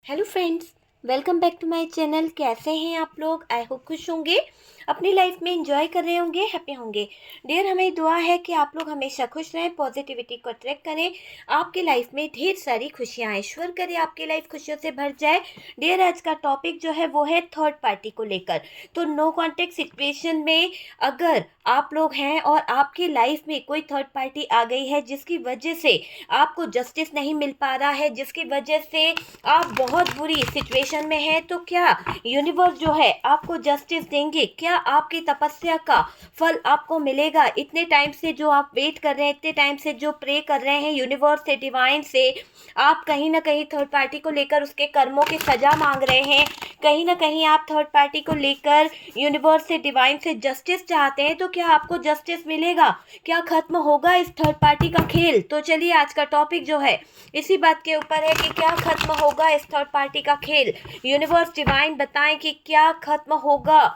Hello friends, welcome back to my channel. कैसे हैं आप लोग? आई होप खुश होंगे, अपनी लाइफ में एंजॉय कर रहे होंगे, हैप्पी होंगे। डियर, हमें दुआ है कि आप लोग हमेशा खुश रहें, पॉजिटिविटी को अट्रैक्ट करें, आपके लाइफ में ढेर सारी खुशियाँ आए, ईश्वर करे आपकी लाइफ खुशियों से भर जाए। डियर, आज का टॉपिक जो है वो है थर्ड पार्टी को लेकर। तो नो कॉन्टेक्ट सिचुएशन में अगर आप लोग हैं और आपकी लाइफ में कोई थर्ड पार्टी आ गई है जिसकी वजह से आपको जस्टिस नहीं मिल पा रहा है, जिसकी वजह से आप बहुत बुरी सिचुएशन में हैं, तो क्या यूनिवर्स जो है आपको जस्टिस देंगे? क्या आपकी तपस्या का फल आपको मिलेगा? इतने टाइम से जो आप वेट कर रहे हैं, इतने टाइम से जो प्रे कर रहे हैं यूनिवर्स से, डिवाइन से, आप कहीं ना कहीं थर्ड पार्टी को लेकर उसके कर्मों की सजा मांग रहे हैं, कहीं ना कहीं आप थर्ड पार्टी को लेकर यूनिवर्स से, डिवाइन से जस्टिस चाहते हैं, तो क्या आपको जस्टिस मिलेगा? क्या खत्म होगा इस थर्ड पार्टी का खेल? तो चलिए, आज का टॉपिक जो है इसी बात के ऊपर है कि क्या खत्म होगा इस थर्ड पार्टी का खेल। यूनिवर्स, डिवाइन बताएं कि क्या खत्म होगा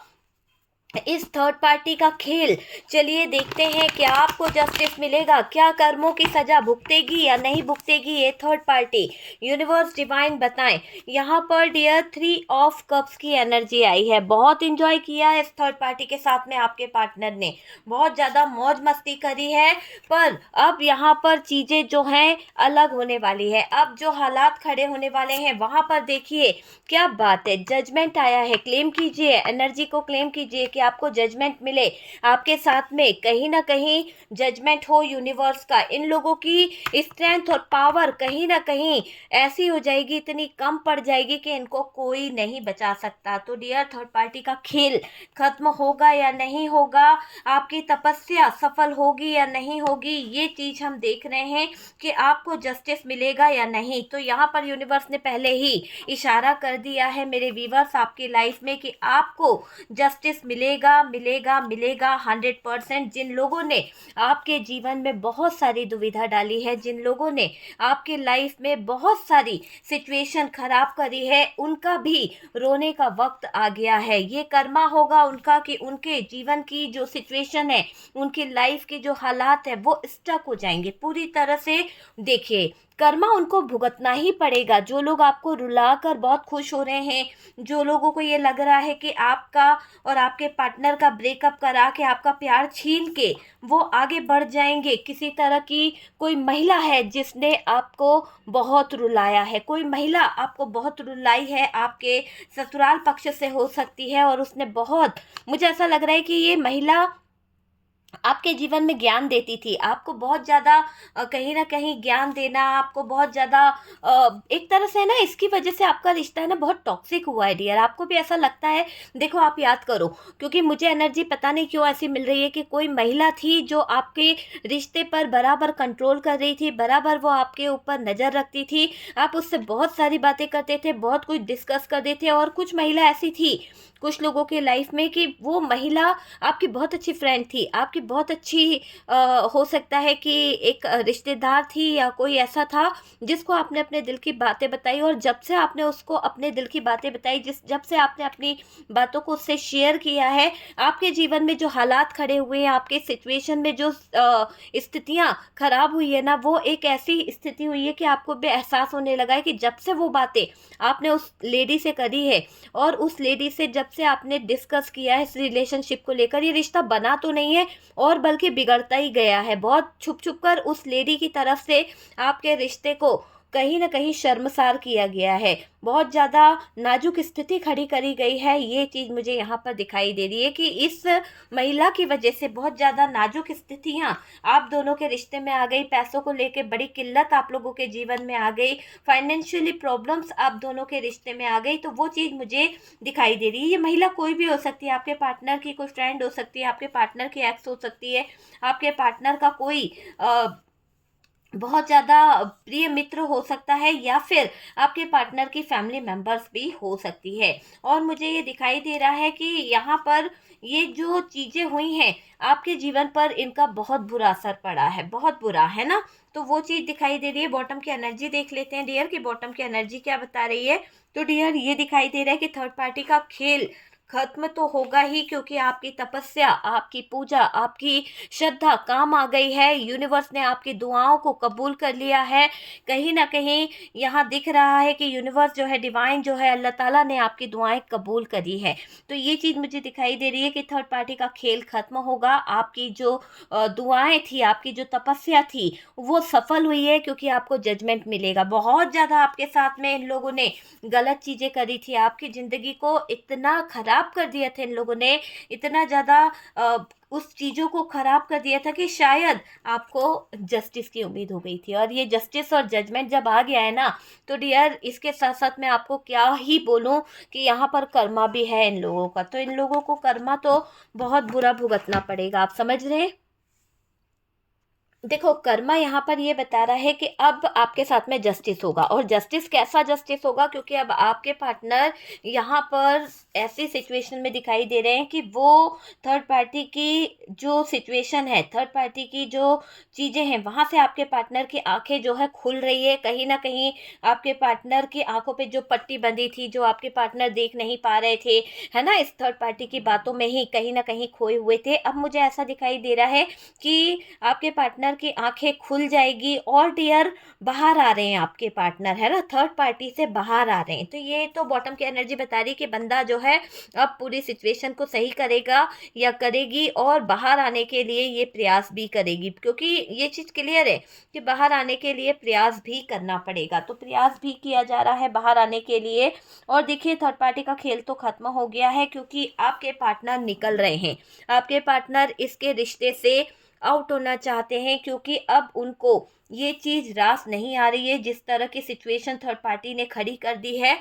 इस थर्ड पार्टी का खेल। चलिए देखते हैं, क्या आपको जस्टिस मिलेगा? क्या कर्मों की सजा भुगतेगी या नहीं भुगतेगी ये थर्ड पार्टी? यूनिवर्स, डिवाइन बताएं। यहाँ पर डियर 3 ऑफ कप्स की एनर्जी आई है। बहुत इंजॉय किया है इस थर्ड पार्टी के साथ में, आपके पार्टनर ने बहुत ज़्यादा मौज मस्ती करी है, पर अब यहाँ पर चीज़ें जो हैं अलग होने वाली है। अब जो हालात खड़े होने वाले हैं वहाँ पर देखिए क्या बात है। जजमेंट आया है, क्लेम कीजिए, एनर्जी को क्लेम कीजिए कि आपको जजमेंट मिले, आपके साथ में कहीं ना कहीं जजमेंट हो यूनिवर्स का। इन लोगों की स्ट्रेंथ और पावर कहीं ना कहीं ऐसी हो जाएगी, इतनी कम पड़ जाएगी कि इनको कोई नहीं बचा सकता। तो डियर, थर्ड पार्टी का खेल खत्म होगा या नहीं होगा? आपकी तपस्या सफल होगी या नहीं होगी? ये चीज हम देख रहे हैं कि आपको जस्टिस मिलेगा या नहीं। तो यहाँ पर यूनिवर्स ने पहले ही इशारा कर दिया है मेरे व्यूवर्स आपकी लाइफ में कि आपको जस्टिस मिलेगा, मिलेगा, मिलेगा 100%। जिन लोगों ने आपके जीवन में बहुत सारी दुविधा डाली है, जिन लोगों ने आपके लाइफ में बहुत सारी सिचुएशन खराब करी है, उनका भी रोने का वक्त आ गया है। ये कर्मा होगा उनका कि उनके जीवन की जो सिचुएशन है, उनकी लाइफ के जो हालात है वो स्टक हो जाएंगे पूरी तरह से। देखिए, कर्मा उनको भुगतना ही पड़ेगा। जो लोग आपको रुलाकर बहुत खुश हो रहे हैं, जो लोगों को ये लग रहा है कि आपका और आपके पार्टनर का ब्रेकअप करा के, आपका प्यार छीन के वो आगे बढ़ जाएंगे, किसी तरह की कोई महिला है जिसने आपको बहुत रुलाया है, कोई महिला आपको बहुत रुलाई है, आपके ससुराल पक्ष से हो सकती है, और उसने बहुत, मुझे ऐसा लग रहा है कि ये महिला आपके जीवन में ज्ञान देती थी, आपको बहुत ज़्यादा कहीं ना कहीं ज्ञान देना, आपको बहुत ज़्यादा एक तरह से ना, इसकी वजह से आपका रिश्ता है ना बहुत टॉक्सिक हुआ है डियर। आपको भी ऐसा लगता है? देखो, आप याद करो, क्योंकि मुझे एनर्जी पता नहीं क्यों ऐसी मिल रही है कि कोई महिला थी जो आपके रिश्ते पर बराबर कंट्रोल कर रही थी, बराबर वो आपके ऊपर नज़र रखती थी, आप उससे बहुत सारी बातें करते थे, बहुत कुछ डिस्कस करते थे। और कुछ महिला ऐसी थी कुछ लोगों के लाइफ में कि वो महिला आपकी बहुत अच्छी फ्रेंड थी, आपकी बहुत अच्छी हो सकता है कि एक रिश्तेदार थी, या कोई ऐसा था जिसको आपने अपने दिल की बातें बताई। और जब से आपने उसको अपने दिल की बातें बताई, जब से आपने अपनी बातों को उससे शेयर किया है, आपके जीवन में जो हालात खड़े हुए हैं, आपके सिचुएशन में जो स्थितियाँ खराब हुई है ना, वो एक ऐसी स्थिति हुई है कि आपको भी एहसास होने लगा है कि जब से वो बातें आपने उस लेडी से करी है, और उस लेडी से जब से आपने डिस्कस किया है इस रिलेशनशिप को लेकर, ये रिश्ता बना तो नहीं है और बल्कि बिगड़ता ही गया है। बहुत छुप छुप कर उस लेडी की तरफ से आपके रिश्ते को कहीं ना कहीं शर्मसार किया गया है, बहुत ज़्यादा नाजुक स्थिति खड़ी करी गई है। ये चीज़ मुझे यहाँ पर दिखाई दे रही है कि इस महिला की वजह से बहुत ज़्यादा नाजुक स्थितियाँ आप दोनों के रिश्ते में आ गई, पैसों को लेके बड़ी किल्लत आप लोगों के जीवन में आ गई, फाइनेंशियली प्रॉब्लम्स आप दोनों के रिश्ते में आ गई। तो वो चीज़ मुझे दिखाई दे रही है। ये महिला कोई भी हो सकती है, आपके पार्टनर की कोई फ्रेंड हो सकती है, आपके पार्टनर की एक्स हो सकती है, आपके पार्टनर का कोई बहुत ज़्यादा प्रिय मित्र हो सकता है, या फिर आपके पार्टनर की फैमिली मेंबर्स भी हो सकती है। और मुझे ये दिखाई दे रहा है कि यहाँ पर ये जो चीज़ें हुई हैं आपके जीवन पर, इनका बहुत बुरा असर पड़ा है, बहुत बुरा, है ना? तो वो चीज़ दिखाई दे रही है। बॉटम की एनर्जी देख लेते हैं डियर कि बॉटम की एनर्जी क्या बता रही है। तो डियर, ये दिखाई दे रहा है कि थर्ड पार्टी का खेल खत्म तो होगा ही, क्योंकि आपकी तपस्या, आपकी पूजा, आपकी श्रद्धा काम आ गई है। यूनिवर्स ने आपकी दुआओं को कबूल कर लिया है। कहीं ना कहीं यहाँ दिख रहा है कि यूनिवर्स जो है, डिवाइन जो है, अल्लाह ताला ने आपकी दुआएं कबूल करी है। तो ये चीज़ मुझे दिखाई दे रही है कि थर्ड पार्टी का खेल खत्म होगा। आपकी जो दुआएं थी, आपकी जो तपस्या थी, वो सफल हुई है, क्योंकि आपको जजमेंट मिलेगा। बहुत ज़्यादा आपके साथ में इन लोगों ने गलत चीज़ें करी थी, आपकी ज़िंदगी को इतना खराब कर दिया था इन लोगों ने, इतना ज़्यादा उस चीज़ों को खराब कर दिया था कि शायद आपको जस्टिस की उम्मीद हो गई थी। और ये जस्टिस और जजमेंट जब आ गया है ना, तो डियर इसके साथ साथ मैं आपको क्या ही बोलूं कि यहाँ पर कर्मा भी है इन लोगों का। तो इन लोगों को कर्मा तो बहुत बुरा भुगतना पड़ेगा, आप समझ रहे हैं। देखो, कर्मा यहाँ पर ये बता रहा है कि अब आपके साथ में जस्टिस होगा। और जस्टिस कैसा जस्टिस होगा, क्योंकि अब आपके पार्टनर यहाँ पर ऐसी सिचुएशन में दिखाई दे रहे हैं कि वो थर्ड पार्टी की जो सिचुएशन है, थर्ड पार्टी की जो चीज़ें हैं, वहाँ से आपके पार्टनर की आंखें जो है खुल रही है। कहीं ना कहीं आपके पार्टनर की आंखों पे जो पट्टी बंधी थी, जो आपके पार्टनर देख नहीं पा रहे थे, है ना, इस थर्ड पार्टी की बातों में ही कहीं ना कहीं खोए हुए थे, अब मुझे ऐसा दिखाई दे रहा है कि आपके पार्टनर की आंखें खुल जाएगी। और डियर बाहर आ रहे हैं आपके पार्टनर, है ना, थर्ड पार्टी से बाहर आ रहे हैं। तो ये तो बॉटम की एनर्जी बता रही है कि बंदा जो है अब पूरी सिचुएशन को सही करेगा या करेगी, और बाहर आने के लिए ये प्रयास भी करेगी, क्योंकि ये चीज़ क्लियर है कि बाहर आने के लिए प्रयास भी करना पड़ेगा। तो प्रयास भी किया जा रहा है बाहर आने के लिए। और देखिए, थर्ड पार्टी का खेल तो खत्म हो गया है, क्योंकि आपके पार्टनर निकल रहे हैं। आपके पार्टनर इसके रिश्ते से आउट होना चाहते हैं, क्योंकि अब उनको ये चीज़ रास नहीं आ रही है। जिस तरह की सिचुएशन थर्ड पार्टी ने खड़ी कर दी है,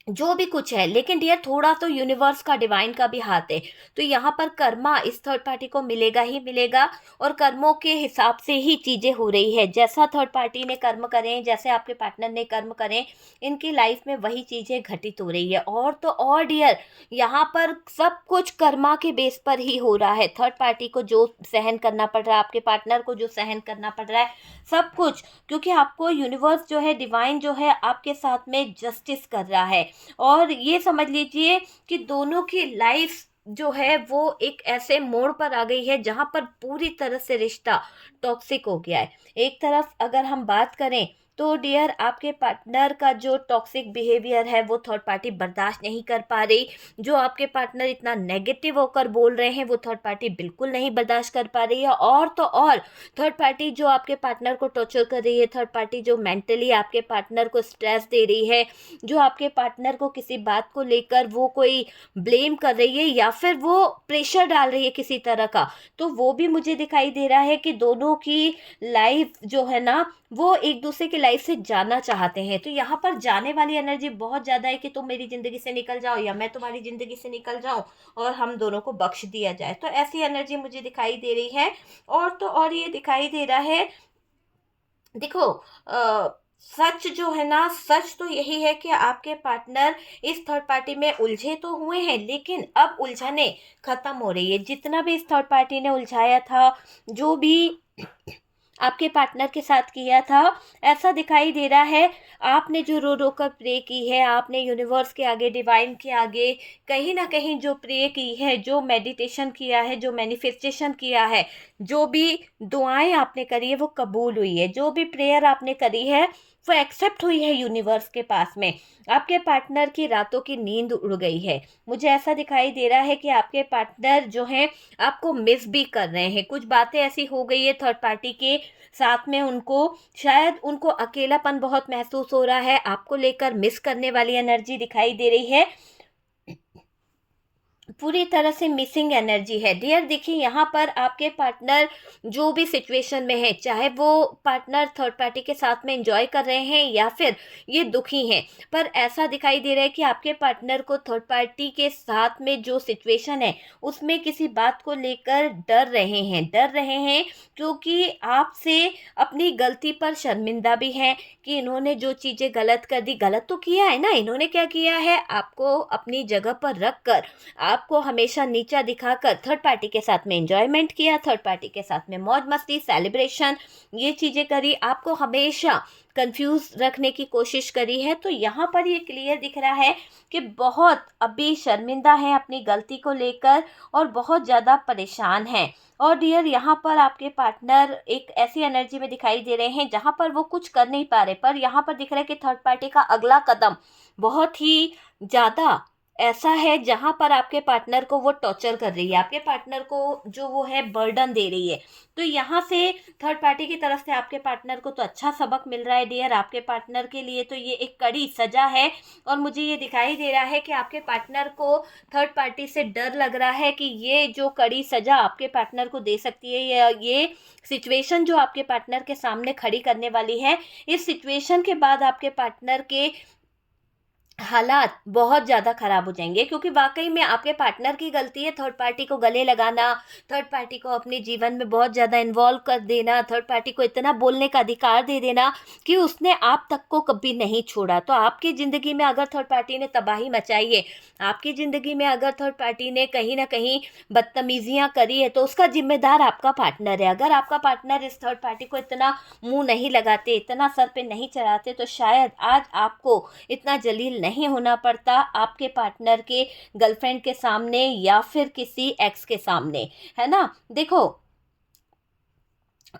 जो भी कुछ है, लेकिन डियर थोड़ा तो यूनिवर्स का, डिवाइन का भी हाथ है। तो यहाँ पर कर्मा इस थर्ड पार्टी को मिलेगा ही मिलेगा। और कर्मों के हिसाब से ही चीज़ें हो रही है। जैसा थर्ड पार्टी ने कर्म करें, जैसे आपके पार्टनर ने कर्म करें, इनकी लाइफ में वही चीज़ें घटित हो रही है। और तो और डियर, यहाँ पर सब कुछ कर्मा के बेस पर ही हो रहा है। थर्ड पार्टी को जो सहन करना पड़ रहा है, आपके पार्टनर को जो सहन करना पड़ रहा है, सब कुछ क्योंकि आपको यूनिवर्स जो है, डिवाइन जो है, आपके साथ में जस्टिस कर रहा है। और ये समझ लीजिए कि दोनों की लाइफ जो है वो एक ऐसे मोड़ पर आ गई है जहां पर पूरी तरह से रिश्ता टॉक्सिक हो गया है। एक तरफ अगर हम बात करें तो डियर, आपके पार्टनर का जो टॉक्सिक बिहेवियर है वो थर्ड पार्टी बर्दाश्त नहीं कर पा रही। जो आपके पार्टनर इतना नेगेटिव होकर बोल रहे हैं, वो थर्ड पार्टी बिल्कुल नहीं बर्दाश्त कर पा रही है। और तो और थर्ड पार्टी जो आपके पार्टनर को टॉर्चर कर रही है, थर्ड पार्टी जो मेंटली आपके पार्टनर को स्ट्रेस दे रही है, जो आपके पार्टनर को किसी बात को लेकर वो कोई ब्लेम कर रही है या फिर वो प्रेशर डाल रही है किसी तरह का, तो वो भी मुझे दिखाई दे रहा है कि दोनों की लाइफ जो है ना, वो एक दूसरे की लाइफ से जाना चाहते हैं। तो यहाँ पर जाने वाली एनर्जी बहुत ज़्यादा है कि तुम मेरी ज़िंदगी से निकल जाओ या मैं तुम्हारी ज़िंदगी से निकल जाऊं और हम दोनों को बख्श दिया जाए। तो ऐसी एनर्जी मुझे दिखाई दे रही है। और तो और ये दिखाई दे रहा है, देखो, सच जो है ना, सच तो यही है कि आपके पार्टनर इस थर्ड पार्टी में उलझे तो हुए हैं, लेकिन अब उलझने खत्म हो रही है। जितना भी इस थर्ड पार्टी ने उलझाया था, जो भी आपके पार्टनर के साथ किया था, ऐसा दिखाई दे रहा है आपने जो रो रो कर प्रे की है, आपने यूनिवर्स के आगे, डिवाइन के आगे कहीं ना कहीं जो प्रे की है, जो मेडिटेशन किया है, जो मैनिफेस्टेशन किया है, जो भी दुआएं आपने करी है वो कबूल हुई है। जो भी प्रेयर आपने करी है वो एक्सेप्ट हुई है यूनिवर्स के पास में। आपके पार्टनर की रातों की नींद उड़ गई है। मुझे ऐसा दिखाई दे रहा है कि आपके पार्टनर जो हैं आपको मिस भी कर रहे हैं। कुछ बातें ऐसी हो गई है थर्ड पार्टी के साथ में, उनको शायद उनको अकेलापन बहुत महसूस हो रहा है, आपको लेकर मिस करने वाली एनर्जी दिखाई दे रही है। पूरी तरह से मिसिंग एनर्जी है डियर। देखिए, यहाँ पर आपके पार्टनर जो भी सिचुएशन में है, चाहे वो पार्टनर थर्ड पार्टी के साथ में एंजॉय कर रहे हैं या फिर ये दुखी हैं, पर ऐसा दिखाई दे रहा है कि आपके पार्टनर को थर्ड पार्टी के साथ में जो सिचुएशन है उसमें किसी बात को लेकर डर रहे हैं, क्योंकि आपसे अपनी गलती पर शर्मिंदा भी हैं कि इन्होंने जो चीज़ें गलत कर दी, गलत तो किया है ना, इन्होंने क्या किया है, आपको अपनी जगह पर रख कर, आप आपको हमेशा नीचा दिखाकर थर्ड पार्टी के साथ में एंजॉयमेंट किया, थर्ड पार्टी के साथ में मौज मस्ती, सेलिब्रेशन, ये चीज़ें करी, आपको हमेशा कंफ्यूज रखने की कोशिश करी है। तो यहाँ पर ये क्लियर दिख रहा है कि बहुत अभी शर्मिंदा हैं अपनी गलती को लेकर और बहुत ज़्यादा परेशान हैं। और डियर, यहाँ पर आपके पार्टनर एक ऐसी एनर्जी में दिखाई दे रहे हैं जहाँ पर वो कुछ कर नहीं पा रहे, पर यहाँ पर दिख रहा है कि थर्ड पार्टी का अगला कदम बहुत ही ज़्यादा ऐसा है जहाँ पर आपके पार्टनर को वो टॉर्चर कर रही है, आपके पार्टनर को जो वो है बर्डन दे रही है। तो यहाँ से थर्ड पार्टी की तरफ से आपके पार्टनर को तो अच्छा सबक मिल रहा है डियर। आपके पार्टनर के लिए तो ये एक कड़ी सज़ा है और मुझे ये दिखाई दे रहा है कि आपके पार्टनर को थर्ड पार्टी से डर लग रहा है कि ये जो कड़ी सज़ा आपके पार्टनर को दे सकती है, या ये सिचुएशन जो आपके पार्टनर के सामने खड़ी करने वाली है, इस सिचुएशन के बाद आपके पार्टनर के हालात बहुत ज़्यादा ख़राब हो जाएंगे। क्योंकि वाकई में आपके पार्टनर की गलती है थर्ड पार्टी को गले लगाना, थर्ड पार्टी को अपने जीवन में बहुत ज़्यादा इन्वॉल्व कर देना, थर्ड पार्टी को इतना बोलने का अधिकार दे देना कि उसने आप तक को कभी नहीं छोड़ा। तो आपकी ज़िंदगी में अगर थर्ड पार्टी ने तबाही मचाई है, आपकी ज़िंदगी में अगर थर्ड पार्टी ने कहीं ना कहीं बदतमीज़ियाँ करी है, तो उसका जिम्मेदार आपका पार्टनर है। अगर आपका पार्टनर इस थर्ड पार्टी को इतना मुँह नहीं लगाते, इतना सर पे नहीं चढ़ाते, तो शायद आज आपको इतना जलील नहीं होना पड़ता आपके पार्टनर के गर्लफ्रेंड के सामने या फिर किसी एक्स के सामने, है ना। देखो,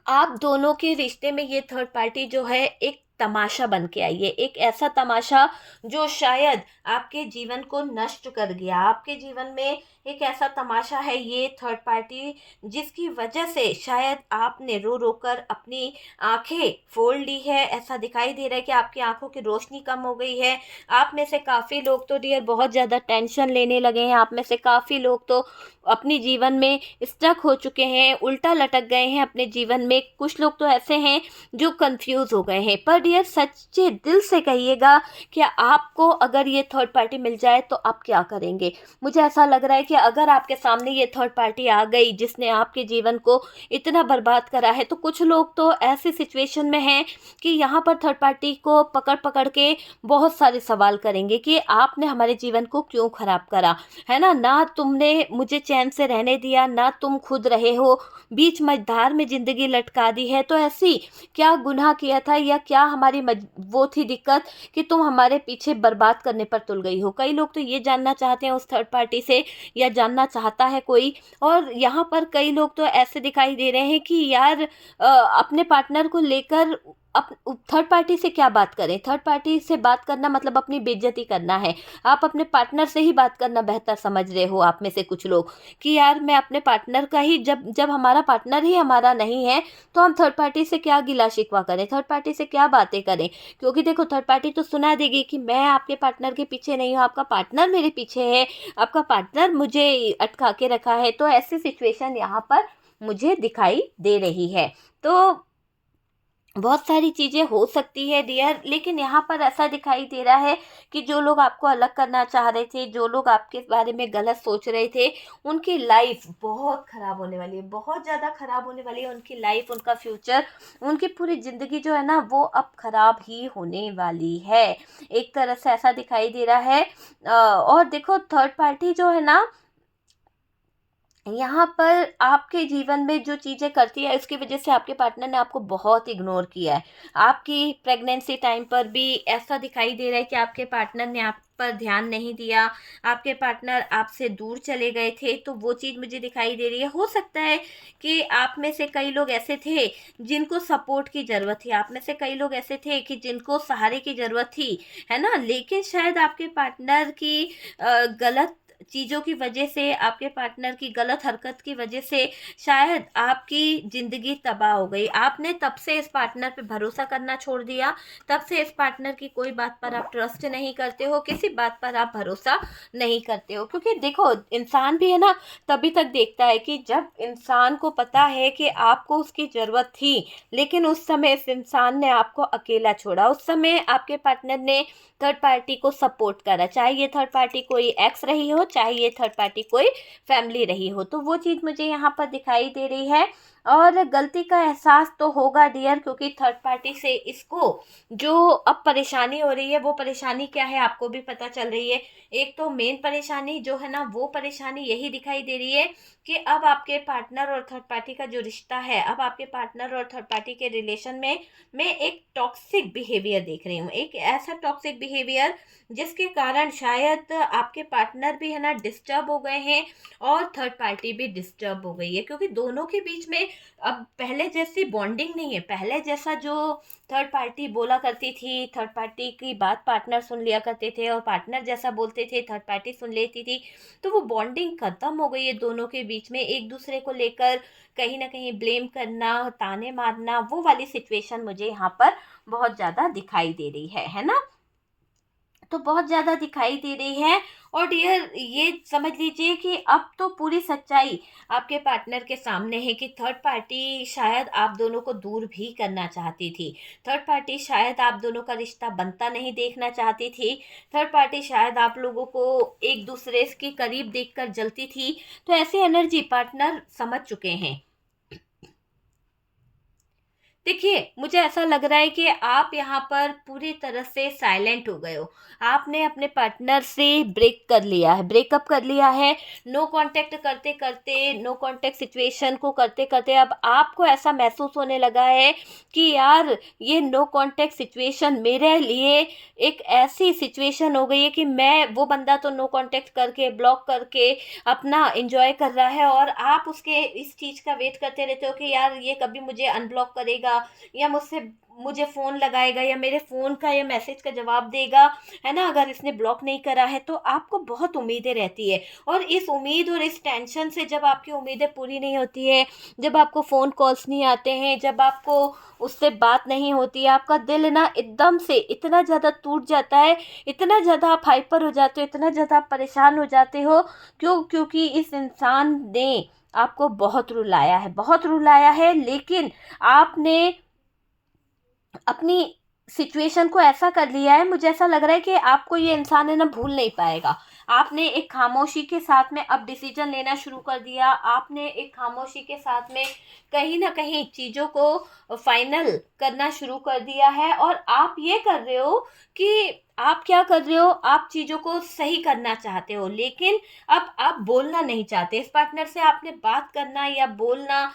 आप दोनों के रिश्ते में ये थर्ड पार्टी जो है एक तमाशा बन के आई है, एक ऐसा तमाशा जो शायद आपके जीवन को नष्ट कर गया। आपके जीवन में एक ऐसा तमाशा है ये थर्ड पार्टी, जिसकी वजह से शायद आपने रो रो कर अपनी आंखें फोड़ ली है। ऐसा दिखाई दे रहा है कि आपकी आंखों की रोशनी कम हो गई है। आप में से काफ़ी लोग तो डियर बहुत ज़्यादा टेंशन लेने लगे हैं। आप में से काफ़ी लोग तो अपनी जीवन में स्टक हो चुके हैं, उल्टा लटक गए हैं अपने जीवन में। कुछ लोग तो ऐसे हैं जो कंफ्यूज हो गए हैं। पर डियर, सच्चे दिल से कहिएगा कि आपको अगर ये थर्ड पार्टी मिल जाए तो आप क्या करेंगे। मुझे ऐसा लग रहा है कि अगर आपके सामने ये थर्ड पार्टी आ गई जिसने आपके जीवन को इतना बर्बाद करा है, तो कुछ लोग तो ऐसी सिचुएशन में हैं कि यहाँ पर थर्ड पार्टी को पकड़ पकड़ के बहुत सारे सवाल करेंगे कि आपने हमारे जीवन को क्यों खराब करा, है ना तुमने मुझे चैन से रहने दिया, ना तुम खुद रहे हो, बीच मझधार में ज़िंदगी लटका दी है। तो ऐसी क्या गुनाह किया था, या क्या हमारी वो थी दिक्कत कि तुम हमारे पीछे बर्बाद करने पर तुल गई हो। कई लोग तो ये जानना चाहते हैं उस थर्ड पार्टी से, या जानना चाहता है कोई। और यहाँ पर कई लोग तो ऐसे दिखाई दे रहे हैं कि यार अपने पार्टनर को लेकर अब थर्ड पार्टी से क्या बात करें। थर्ड पार्टी से बात करना मतलब अपनी बेइज्जती करना है। आप अपने पार्टनर से ही बात करना बेहतर समझ रहे हो आप में से कुछ लोग, कि यार मैं अपने पार्टनर का ही, जब हमारा पार्टनर ही हमारा नहीं है तो हम थर्ड पार्टी से क्या गिला शिकवा करें, थर्ड पार्टी से क्या बातें करें। क्योंकि देखो, थर्ड पार्टी तो सुना देगी कि मैं आपके पार्टनर के पीछे नहीं हूँ, आपका पार्टनर मेरे पीछे है, आपका पार्टनर मुझे अटका के रखा है। तो ऐसी सिचुएशन यहाँ पर मुझे दिखाई दे रही है। तो बहुत सारी चीज़ें हो सकती है डियर, लेकिन यहाँ पर ऐसा दिखाई दे रहा है कि जो लोग आपको अलग करना चाह रहे थे, जो लोग आपके बारे में गलत सोच रहे थे, उनकी लाइफ बहुत ख़राब होने वाली है, बहुत ज़्यादा ख़राब होने वाली है उनकी लाइफ, उनका फ्यूचर, उनकी पूरी ज़िंदगी जो है ना वो अब ख़राब ही होने वाली है। एक तरह से ऐसा दिखाई दे रहा है। और देखो, थर्ड पार्टी जो है ना, यहाँ पर आपके जीवन में जो चीज़ें करती है उसकी वजह से आपके पार्टनर ने आपको बहुत इग्नोर किया है। आपकी प्रेगनेंसी टाइम पर भी ऐसा दिखाई दे रहा है कि आपके पार्टनर ने आप पर ध्यान नहीं दिया, आपके पार्टनर आपसे दूर चले गए थे। तो वो चीज़ मुझे दिखाई दे रही है। हो सकता है कि आप में से कई लोग ऐसे थे जिनको सपोर्ट की ज़रूरत थी, आप में से कई लोग ऐसे थे कि जिनको सहारे की ज़रूरत थी, है ना। लेकिन शायद आपके पार्टनर की गलत चीज़ों की वजह से, आपके पार्टनर की गलत हरकत की वजह से शायद आपकी ज़िंदगी तबाह हो गई। आपने तब से इस पार्टनर पे भरोसा करना छोड़ दिया, तब से इस पार्टनर की कोई बात पर आप ट्रस्ट नहीं करते हो, किसी बात पर आप भरोसा नहीं करते हो। क्योंकि देखो, इंसान भी है ना तभी तक देखता है कि जब इंसान को पता है कि आपको उसकी ज़रूरत थी, लेकिन उस समय इस इंसान ने आपको अकेला छोड़ा, उस समय आपके पार्टनर ने थर्ड पार्टी को सपोर्ट करा, चाहे ये थर्ड पार्टी कोई एक्स रही हो, चाहे ये थर्ड पार्टी कोई फैमिली रही हो। तो वो चीज़ मुझे यहाँ पर दिखाई दे रही है। और गलती का एहसास तो होगा डियर, क्योंकि थर्ड पार्टी से इसको जो अब परेशानी हो रही है वो परेशानी क्या है आपको भी पता चल रही है। एक तो मेन परेशानी जो है ना, वो परेशानी यही दिखाई दे रही है कि अब आपके पार्टनर और थर्ड पार्टी का जो रिश्ता है, अब आपके पार्टनर और थर्ड पार्टी के रिलेशन में मैं एक टॉक्सिक बिहेवियर देख रही हूँ, एक ऐसा टॉक्सिक बिहेवियर जिसके कारण शायद आपके पार्टनर भी है ना डिस्टर्ब हो गए हैं और थर्ड पार्टी भी डिस्टर्ब हो गई है, क्योंकि दोनों के बीच में अब पहले जैसी बॉन्डिंग नहीं है। पहले जैसा जो थर्ड पार्टी बोला करती थी, थर्ड पार्टी की बात पार्टनर सुन लिया करते थे और पार्टनर जैसा बोलते थे थर्ड पार्टी सुन लेती थी, तो वो बॉन्डिंग खत्म हो गई है दोनों के बीच में। एक दूसरे को लेकर कहीं ना कहीं ब्लेम करना, ताने मारना, वो वाली सिचुएशन मुझे यहाँ पर बहुत ज़्यादा दिखाई दे रही है ना, तो बहुत ज़्यादा दिखाई दे रही है। और डियर ये समझ लीजिए कि अब तो पूरी सच्चाई आपके पार्टनर के सामने है कि थर्ड पार्टी शायद आप दोनों को दूर भी करना चाहती थी। थर्ड पार्टी शायद आप दोनों का रिश्ता बनता नहीं देखना चाहती थी। थर्ड पार्टी शायद आप लोगों को एक दूसरे के करीब देखकर जलती थी। तो ऐसी एनर्जी पार्टनर समझ चुके हैं। देखिए मुझे ऐसा लग रहा है कि आप यहाँ पर पूरी तरह से साइलेंट हो गए हो। आपने अपने पार्टनर से ब्रेक कर लिया है, ब्रेकअप कर लिया है। नो कांटेक्ट करते करते, नो कांटेक्ट सिचुएशन को करते करते अब आपको ऐसा महसूस होने लगा है कि यार ये नो कांटेक्ट सिचुएशन मेरे लिए एक ऐसी सिचुएशन हो गई है कि मैं, वो बंदा तो नो कांटेक्ट करके ब्लॉक करके अपना एंजॉय कर रहा है और आप उसके इस चीज़ का वेट करते रहते हो कि यार ये कभी मुझे अनब्लॉक करेगा या मुझे फ़ोन लगाएगा या मेरे फ़ोन का या मैसेज का जवाब देगा, है ना। अगर इसने ब्लॉक नहीं करा है तो आपको बहुत उम्मीदें रहती है, और इस उम्मीद और इस टेंशन से जब आपकी उम्मीदें पूरी नहीं होती है, जब आपको फ़ोन कॉल्स नहीं आते हैं, जब आपको उससे बात नहीं होती है, आपका दिल ना एकदम से इतना ज़्यादा टूट जाता है, इतना ज़्यादा आप हाइपर हो जाते हो, इतना ज़्यादा आप परेशान हो जाते हो। क्योंकि इस इंसान ने आपको बहुत रुलाया है, बहुत रुलाया है, लेकिन आपने अपनी सिचुएशन को ऐसा कर लिया है, मुझे ऐसा लग रहा है कि आपको ये इंसान है ना भूल नहीं पाएगा। आपने एक खामोशी के साथ में अब डिसीजन लेना शुरू कर दिया। आपने एक खामोशी के साथ में कहीं ना कहीं चीज़ों को फाइनल करना शुरू कर दिया है, और आप ये कर रहे हो कि आप क्या कर रहे हो, आप चीज़ों को सही करना चाहते हो, लेकिन अब आप बोलना नहीं चाहते। इस पार्टनर से आपने बात करना या बोलना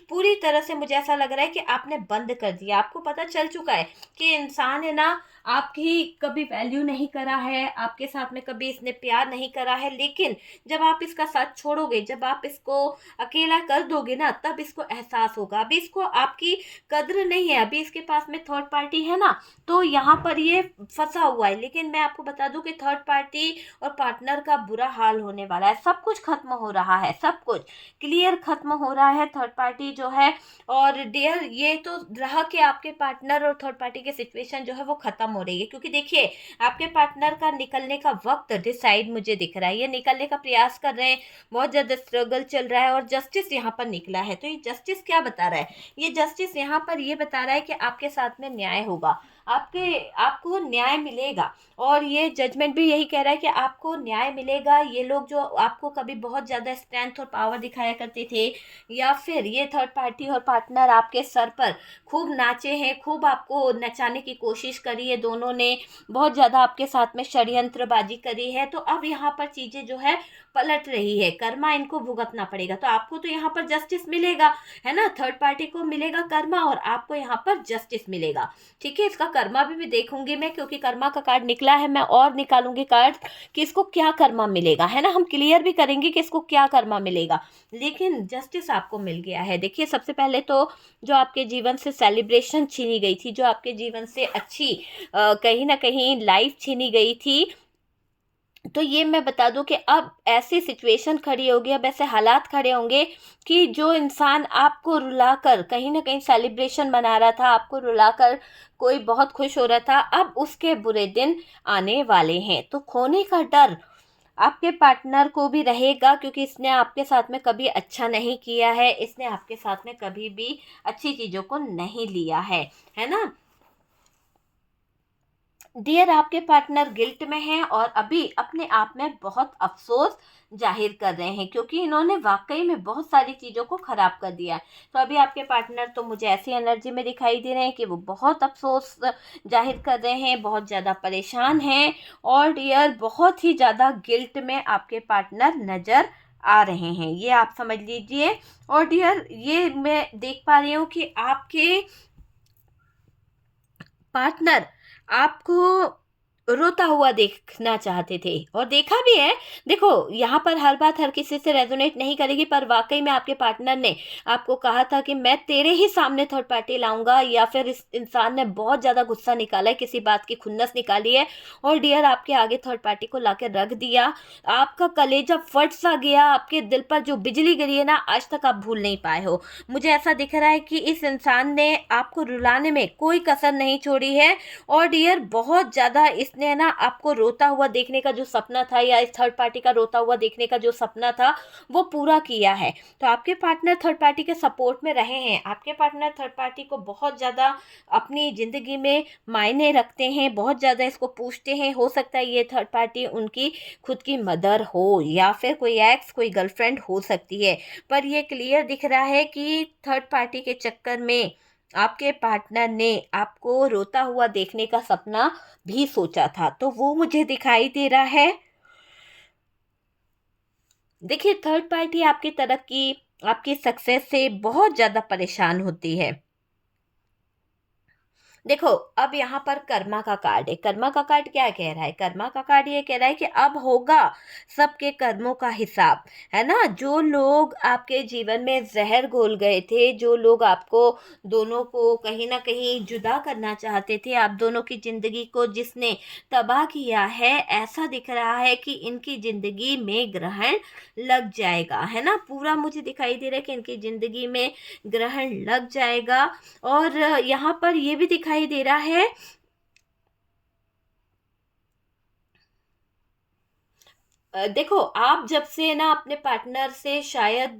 पूरी तरह से, मुझे ऐसा लग रहा है कि आपने बंद कर दिया। आपको पता चल चुका है कि इंसान है ना आपकी कभी वैल्यू नहीं करा है, आपके साथ में कभी इसने प्यार नहीं करा है, लेकिन जब आप इसका साथ छोड़ोगे, जब आप इसको अकेला कर दोगे ना, तब इसको एहसास होगा। अभी इसको आपकी कद्र नहीं है, अभी इसके पास में थर्ड पार्टी है ना, तो यहाँ पर ये फंसा हुआ है। लेकिन मैं आपको बता दूं कि थर्ड पार्टी और पार्टनर का बुरा हाल होने वाला है। सब कुछ खत्म हो रहा है, सब कुछ क्लियर खत्म हो रहा है। थर्ड पार्टी जो है, और डियर ये तो रहा कि आपके पार्टनर और थर्ड पार्टी की सिचुएशन जो है वो खत्म हो रही है, क्योंकि देखिए आपके पार्टनर का निकलने का वक्त डिसाइड मुझे दिख रहा है। ये निकलने का प्रयास कर रहे हैं, बहुत ज़्यादा स्ट्रगल चल रहा है, और जस्टिस यहाँ पर निकला है। तो ये जस्टिस क्या बता रहा है, ये जस्टिस यहाँ पर ये बता रहा है कि आपके साथ में न्याय होगा, आपको न्याय मिलेगा। और ये जजमेंट भी यही कह रहा है कि आपको न्याय मिलेगा। ये लोग जो आपको कभी बहुत ज़्यादा स्ट्रेंथ और पावर दिखाया करते थे, या फिर ये थर्ड पार्टी और पार्टनर आपके सर पर खूब नाचे हैं, खूब आपको नचाने की कोशिश करी है, दोनों ने बहुत ज़्यादा आपके साथ में षड्यंत्रबाजी करी है, तो अब यहाँ पर चीज़ें जो है पलट रही है। कर्मा इनको भुगतना पड़ेगा। तो आपको तो यहाँ पर जस्टिस मिलेगा, है ना। थर्ड पार्टी को मिलेगा कर्मा और आपको यहाँ पर जस्टिस मिलेगा। ठीक है, इसका कर्मा भी देखूंगी मैं, क्योंकि कर्मा का कार्ड निकला है। मैं और निकालूंगी कार्ड कि इसको क्या कर्मा मिलेगा, है ना। हम क्लियर भी करेंगे कि इसको क्या कर्मा मिलेगा, लेकिन जस्टिस आपको मिल गया है। देखिए सबसे पहले तो जो आपके जीवन से सेलिब्रेशन छीनी गई थी, जो आपके जीवन से अच्छी कहीं ना कहीं लाइफ छीनी गई थी, तो ये मैं बता दूं कि अब ऐसी सिचुएशन खड़ी होगी, अब ऐसे हालात खड़े होंगे कि जो इंसान आपको रुलाकर कहीं ना कहीं सेलिब्रेशन मना रहा था, आपको रुलाकर कोई बहुत खुश हो रहा था, अब उसके बुरे दिन आने वाले हैं। तो खोने का डर आपके पार्टनर को भी रहेगा, क्योंकि इसने आपके साथ में कभी अच्छा नहीं किया है, इसने आपके साथ में कभी भी अच्छी चीज़ों को नहीं लिया है ना। डियर, आपके पार्टनर गिल्ट में हैं और अभी अपने आप में बहुत अफसोस जाहिर कर रहे हैं, क्योंकि इन्होंने वाकई में बहुत सारी चीज़ों को ख़राब कर दिया है। तो अभी आपके पार्टनर तो मुझे ऐसी एनर्जी में दिखाई दे रहे हैं कि वो बहुत अफसोस जाहिर कर रहे हैं, बहुत ज़्यादा परेशान हैं और डियर बहुत ही ज़्यादा गिल्ट में आपके पार्टनर नज़र आ रहे हैं, ये आप समझ लीजिए। और डियर, ये मैं देख पा रही हूँ कि आपके पार्टनर आपको रोता हुआ देखना चाहते थे और देखा भी है। देखो, यहाँ पर हर बात हर किसी से रेजोनेट नहीं करेगी, पर वाकई में आपके पार्टनर ने आपको कहा था कि मैं तेरे ही सामने थर्ड पार्टी लाऊंगा, या फिर इस इंसान ने बहुत ज़्यादा गुस्सा निकाला है, किसी बात की खुन्नस निकाली है और डियर आपके आगे थर्ड पार्टी को लाके रख दिया। आपका कलेजा फट सा गया, आपके दिल पर जो बिजली गिरी है ना, आज तक आप भूल नहीं पाए हो। मुझे ऐसा दिख रहा है कि इस इंसान ने आपको रुलाने में कोई कसर नहीं छोड़ी है और डियर बहुत ज़्यादा इसने ना आपको रोता हुआ देखने का जो सपना था, या इस थर्ड पार्टी का रोता हुआ देखने का जो सपना था, वो पूरा किया है। तो आपके पार्टनर थर्ड पार्टी के सपोर्ट में रहे हैं, आपके पार्टनर थर्ड पार्टी को बहुत ज़्यादा अपनी ज़िंदगी में मायने रखते हैं, बहुत ज़्यादा इसको पूछते हैं। हो सकता है ये थर्ड पार्टी उनकी खुद की मदर हो या फिर कोई एक्स, कोई गर्लफ्रेंड हो सकती है, पर ये क्लियर दिख रहा है कि थर्ड पार्टी के चक्कर में आपके पार्टनर ने आपको रोता हुआ देखने का सपना भी सोचा था, तो वो मुझे दिखाई दे रहा है। देखिए, थर्ड पार्टी आपकी तरक्की, आपकी सक्सेस से बहुत ज़्यादा परेशान होती है। देखो, अब यहाँ पर कर्मा का कार्ड है। कर्मा का कार्ड क्या कह रहा है? कर्मा का कार्ड ये कह रहा है कि अब होगा सबके कर्मों का हिसाब, है ना। जो लोग आपके जीवन में जहर घोल गए थे, जो लोग आपको दोनों को कहीं ना कहीं जुदा करना चाहते थे, आप दोनों की जिंदगी को जिसने तबाह किया है, ऐसा दिख रहा है कि इनकी जिंदगी में ग्रहण लग जाएगा, है ना। पूरा मुझे दिखाई दे रहा है कि इनकी जिंदगी में ग्रहण लग जाएगा। और यहाँ पर ये भी दिखाई दे रहा है, देखो, आप जब से ना अपने पार्टनर से शायद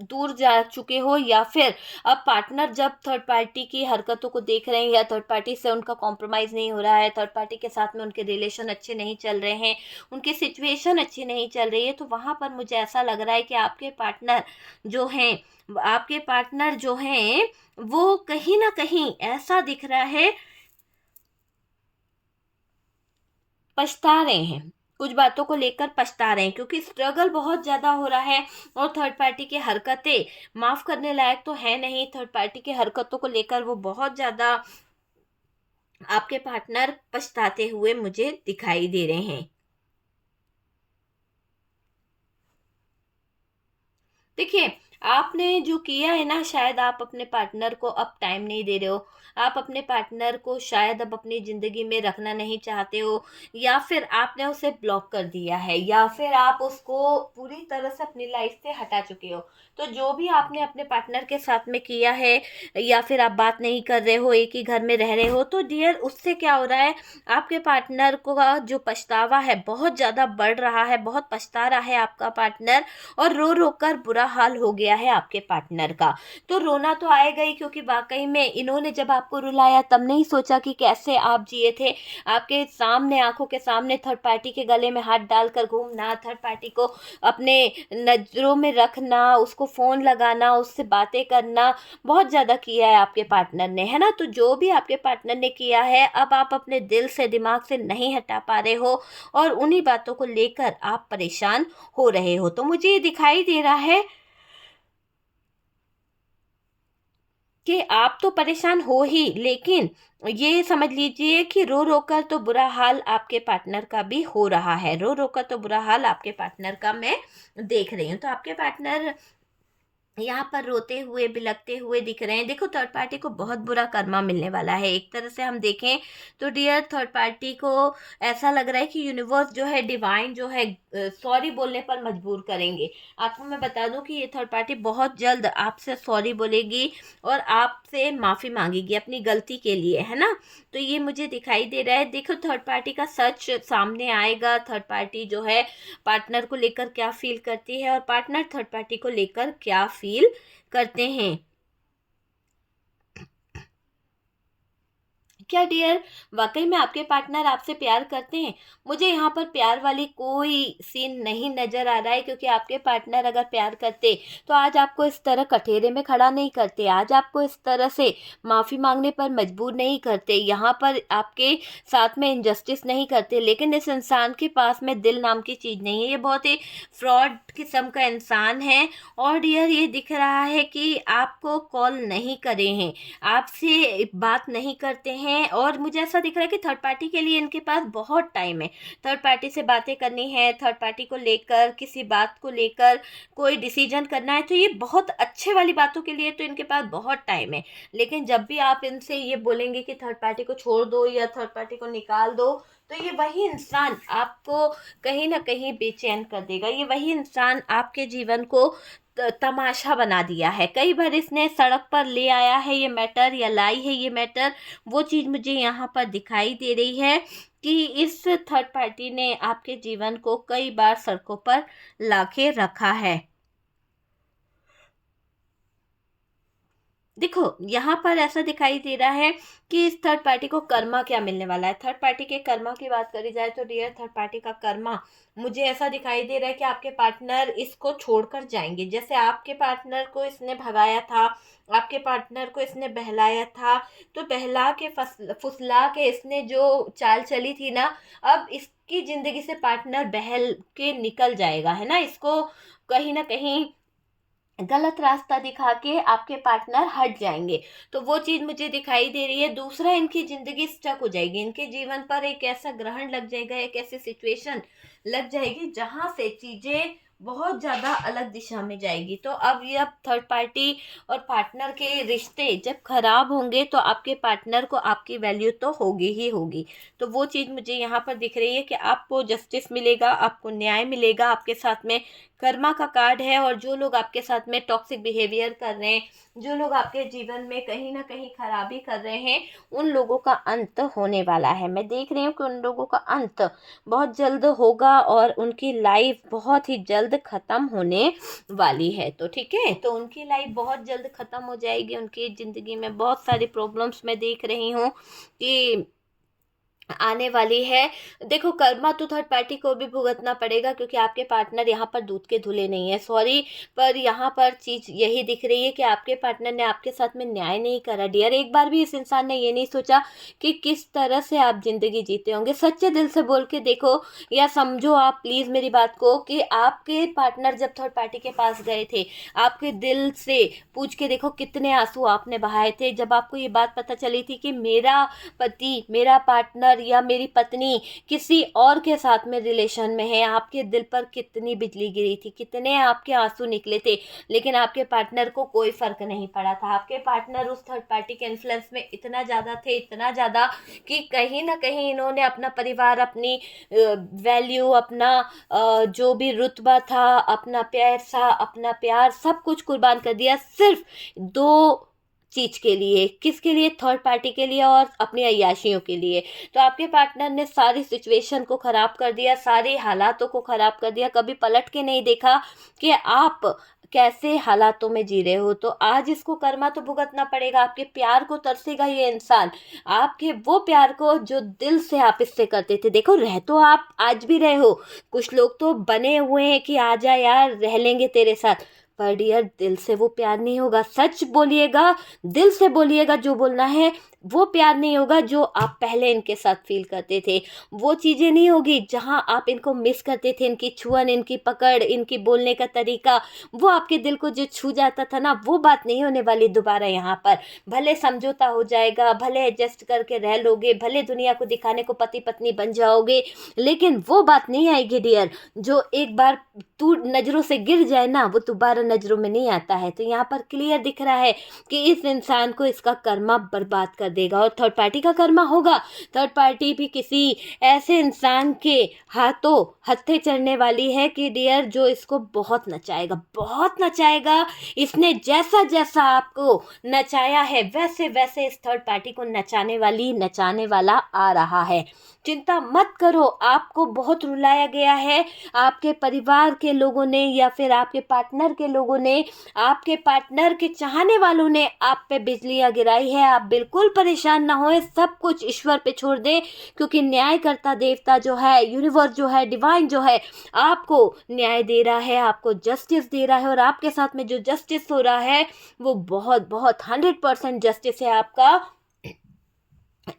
दूर जा चुके हो, या फिर अब पार्टनर जब थर्ड पार्टी की हरकतों को देख रहे हैं, या थर्ड पार्टी से उनका कॉम्प्रोमाइज़ नहीं हो रहा है, थर्ड पार्टी के साथ में उनके रिलेशन अच्छे नहीं चल रहे हैं, उनकी सिचुएशन अच्छी नहीं चल रही है, तो वहाँ पर मुझे ऐसा लग रहा है कि आपके पार्टनर जो हैं वो कहीं ना कहीं ऐसा दिख रहा है पछता रहे हैं, कुछ बातों को लेकर पछता रहे हैं, क्योंकि स्ट्रगल बहुत ज़्यादा हो रहा है और थर्ड पार्टी की हरकतें माफ़ करने लायक तो है नहीं। थर्ड पार्टी की हरकतों को लेकर वो बहुत ज़्यादा, आपके पार्टनर पछताते हुए मुझे दिखाई दे रहे हैं। देखिए, आपने जो किया है ना, शायद आप अपने पार्टनर को अब टाइम नहीं दे रहे हो, आप अपने पार्टनर को शायद अब अपनी ज़िंदगी में रखना नहीं चाहते हो, या फिर आपने उसे ब्लॉक कर दिया है, या फिर आप उसको पूरी तरह से अपनी लाइफ से हटा चुके हो। तो जो भी आपने अपने पार्टनर के साथ में किया है, या फिर आप बात नहीं कर रहे हो, एक ही घर में रह रहे हो, तो डियर उससे क्या हो रहा है, आपके पार्टनर को का जो पछतावा है बहुत ज़्यादा बढ़ रहा है, बहुत पछता रहा है आपका पार्टनर, और रो रो कर बुरा हाल हो गया है आपके पार्टनर का। तो रोना तो आएगा ही, क्योंकि वाकई में इन्होंने जब आपको रुलाया तब नहीं सोचा कि कैसे आप जिए थे। आपके सामने, आंखों के सामने थर्ड पार्टी के गले में हाथ डालकर घूमना, थर्ड पार्टी को अपने नज़रों में रखना, उसको फ़ोन लगाना, उससे बातें करना, बहुत ज़्यादा किया है आपके पार्टनर ने, है ना। तो जो भी आपके पार्टनर ने किया है, अब आप अपने दिल से, दिमाग से नहीं हटा पा रहे हो और उन्हीं बातों को लेकर आप परेशान हो रहे हो। तो मुझे ये दिखाई दे रहा है कि आप तो परेशान हो ही, लेकिन ये समझ लीजिए कि रो रो कर तो बुरा हाल आपके पार्टनर का भी हो रहा है, रो रो कर तो बुरा हाल आपके पार्टनर का मैं देख रही हूँ। तो आपके पार्टनर यहाँ पर रोते हुए, बिलखते हुए दिख रहे हैं। देखो, थर्ड पार्टी को बहुत बुरा कर्मा मिलने वाला है। एक तरह से हम देखें तो डियर, थर्ड पार्टी को ऐसा लग रहा है कि यूनिवर्स जो है, डिवाइन जो है, सॉरी बोलने पर मजबूर करेंगे। आपको मैं बता दूं कि ये थर्ड पार्टी बहुत जल्द आपसे सॉरी बोलेगी और आपसे माफ़ी मांगेगी अपनी गलती के लिए, है ना। तो ये मुझे दिखाई दे रहा है। देखो, थर्ड पार्टी का सच सामने आएगा। थर्ड पार्टी जो है पार्टनर को लेकर क्या फील करती है और पार्टनर थर्ड पार्टी को लेकर क्या फील करते हैं। क्या डियर वाकई में आपके पार्टनर आपसे प्यार करते हैं? मुझे यहाँ पर प्यार वाली कोई सीन नहीं नज़र आ रहा है, क्योंकि आपके पार्टनर अगर प्यार करते तो आज आपको इस तरह कठेरे में खड़ा नहीं करते, आज आपको इस तरह से माफ़ी मांगने पर मजबूर नहीं करते, यहाँ पर आपके साथ में इनजस्टिस नहीं करते। लेकिन इस इंसान के पास में दिल नाम की चीज़ नहीं है, ये बहुत ही फ्रॉड किस्म का इंसान है। और डियर ये दिख रहा है कि आपको कॉल नहीं करे हैं, आपसे बात नहीं करते हैं, और मुझे ऐसा दिख रहा है कि थर्ड पार्टी के लिए इनके पास बहुत टाइम है। थर्ड पार्टी से बातें करनी है, थर्ड पार्टी को लेकर किसी बात को लेकर कोई डिसीजन करना है, तो ये बहुत अच्छे वाली बातों के लिए तो इनके पास बहुत टाइम है। लेकिन जब भी आप इनसे ये बोलेंगे कि थर्ड पार्टी को छोड़ दो या थर्ड पार्टी को निकाल दो, तो ये वही इंसान आपको कहीं ना कहीं बेचैन कर देगा। ये वही इंसान आपके जीवन को तमाशा बना दिया है। कई बार इसने सड़क पर ले आया है ये मैटर, या लाई है ये मैटर। वो चीज़ मुझे यहाँ पर दिखाई दे रही है कि इस थर्ड पार्टी ने आपके जीवन को कई बार सड़कों पर लाके रखा है। देखो यहाँ पर ऐसा दिखाई दे रहा है कि इस थर्ड पार्टी को कर्मा क्या मिलने वाला है। थर्ड पार्टी के कर्मा की बात करी जाए तो डियर थर्ड पार्टी का कर्मा मुझे ऐसा दिखाई दे रहा है कि आपके पार्टनर इसको छोड़कर जाएंगे। जैसे आपके पार्टनर को इसने भगाया था, आपके पार्टनर को इसने बहलाया था, तो बहला के फुसला के इसने जो चाल चली थी ना, अब इसकी जिंदगी से पार्टनर बहल के निकल जाएगा, है ना। इसको कहीं ना कहीं गलत रास्ता दिखा के आपके पार्टनर हट जाएंगे, तो वो चीज़ मुझे दिखाई दे रही है। दूसरा, इनकी ज़िंदगी स्टक हो जाएगी, इनके जीवन पर एक ऐसा ग्रहण लग जाएगा, एक ऐसी सिचुएशन लग जाएगी जहाँ से चीज़ें बहुत ज़्यादा अलग दिशा में जाएगी। तो अब ये अब थर्ड पार्टी और पार्टनर के रिश्ते जब खराब होंगे तो आपके पार्टनर को आपकी वैल्यू तो होगी ही होगी। तो वो चीज़ मुझे यहाँ पर दिख रही है कि आपको जस्टिस मिलेगा, आपको न्याय मिलेगा, आपके साथ में कर्मा का कार्ड है। और जो लोग आपके साथ में टॉक्सिक बिहेवियर कर रहे हैं, जो लोग आपके जीवन में कहीं ना कहीं खराबी कर रहे हैं, उन लोगों का अंत होने वाला है। मैं देख रही हूँ कि उन लोगों का अंत बहुत जल्द होगा और उनकी लाइफ बहुत ही जल्द ख़त्म होने वाली है। तो ठीक है, तो उनकी लाइफ बहुत जल्द ख़त्म हो जाएगी। उनकी ज़िंदगी में बहुत सारी प्रॉब्लम्स मैं देख रही हूँ कि आने वाली है। देखो कर्मा तो थर्ड पार्टी को भी भुगतना पड़ेगा, क्योंकि आपके पार्टनर यहाँ पर दूध के धुले नहीं है, सॉरी, पर यहाँ पर चीज़ यही दिख रही है कि आपके पार्टनर ने आपके साथ में न्याय नहीं करा डियर। एक बार भी इस इंसान ने ये नहीं सोचा कि किस तरह से आप ज़िंदगी जीते होंगे। सच्चे दिल से बोल के देखो, या समझो आप प्लीज़ मेरी बात को, कि आपके पार्टनर जब थर्ड पार्टी के पास गए थे, आपके दिल से पूछ के देखो कितने आंसू आपने बहाए थे जब आपको ये बात पता चली थी कि मेरा पति, मेरा पार्टनर या मेरी पत्नी किसी और के साथ में रिलेशन में है। आपके दिल पर कितनी बिजली गिरी थी, कितने आपके आंसू निकले थे, लेकिन आपके पार्टनर को कोई फर्क नहीं पड़ा था। आपके पार्टनर उस थर्ड पार्टी के इन्फ्लुएंस में इतना ज़्यादा थे, इतना ज़्यादा, कि कहीं ना कहीं इन्होंने अपना परिवार, अपनी वैल्यू, अपना जो भी रुतबा था, अपना पैसा, अपना प्यार, सब कुछ कुर्बान कर दिया सिर्फ दो चीज के लिए। किसके लिए? थर्ड पार्टी के लिए और अपनी अय्याशियों के लिए। तो आपके पार्टनर ने सारी सिचुएशन को खराब कर दिया, सारे हालातों को खराब कर दिया, कभी पलट के नहीं देखा कि आप कैसे हालातों में जी रहे हो। तो आज इसको कर्मा तो भुगतना पड़ेगा। आपके प्यार को तरसेगा ये इंसान, आपके वो प्यार को जो दिल से आप इससे करते थे। देखो रह तो आप आज भी रहे हो, कुछ लोग तो बने हुए हैं कि आजा यार रह लेंगे तेरे साथ, पर डियर दिल से वो प्यार नहीं होगा। सच बोलिएगा, दिल से बोलिएगा, जो बोलना है, वो प्यार नहीं होगा जो आप पहले इनके साथ फील करते थे। वो चीज़ें नहीं होगी जहाँ आप इनको मिस करते थे, इनकी छुअन, इनकी पकड़, इनकी बोलने का तरीका, वो आपके दिल को जो छू जाता था ना, वो बात नहीं होने वाली दोबारा यहाँ पर। भले समझौता हो जाएगा, भले एडजस्ट करके रह लोगे, भले दुनिया को दिखाने को पति पत्नी बन जाओगे, लेकिन वो बात नहीं आएगी डियर। जो एक बार तू नज़रों से गिर जाए ना, वो दोबारा नज़रों में नहीं आता है। तो यहाँ पर क्लियर दिख रहा है कि इस इंसान को इसका कर्मा बर्बाद कर देगा। और थर्ड पार्टी का कर्मा होगा, थर्ड पार्टी भी किसी ऐसे इंसान के हाथों हत्थे चढ़ने वाली है कि डियर जो इसको बहुत नचाएगा, बहुत नचाएगा। इसने जैसा जैसा आपको नचाया है वैसे वैसे इस थर्ड पार्टी को नचाने वाली, नचाने वाला आ रहा है। चिंता मत करो, आपको बहुत रुलाया गया है, आपके परिवार के लोगों ने या फिर आपके पार्टनर के लोगों ने, आपके पार्टनर के चाहने वालों ने आप पे बिजलियां गिराई है। आप बिल्कुल परेशान ना होए, सब कुछ ईश्वर पे छोड़ दें, क्योंकि न्यायकर्ता देवता जो है, यूनिवर्स जो है, डिवाइन जो है, आपको न्याय दे रहा है, आपको जस्टिस दे रहा है। और आपके साथ में जो जस्टिस हो रहा है वो बहुत बहुत 100% जस्टिस है आपका।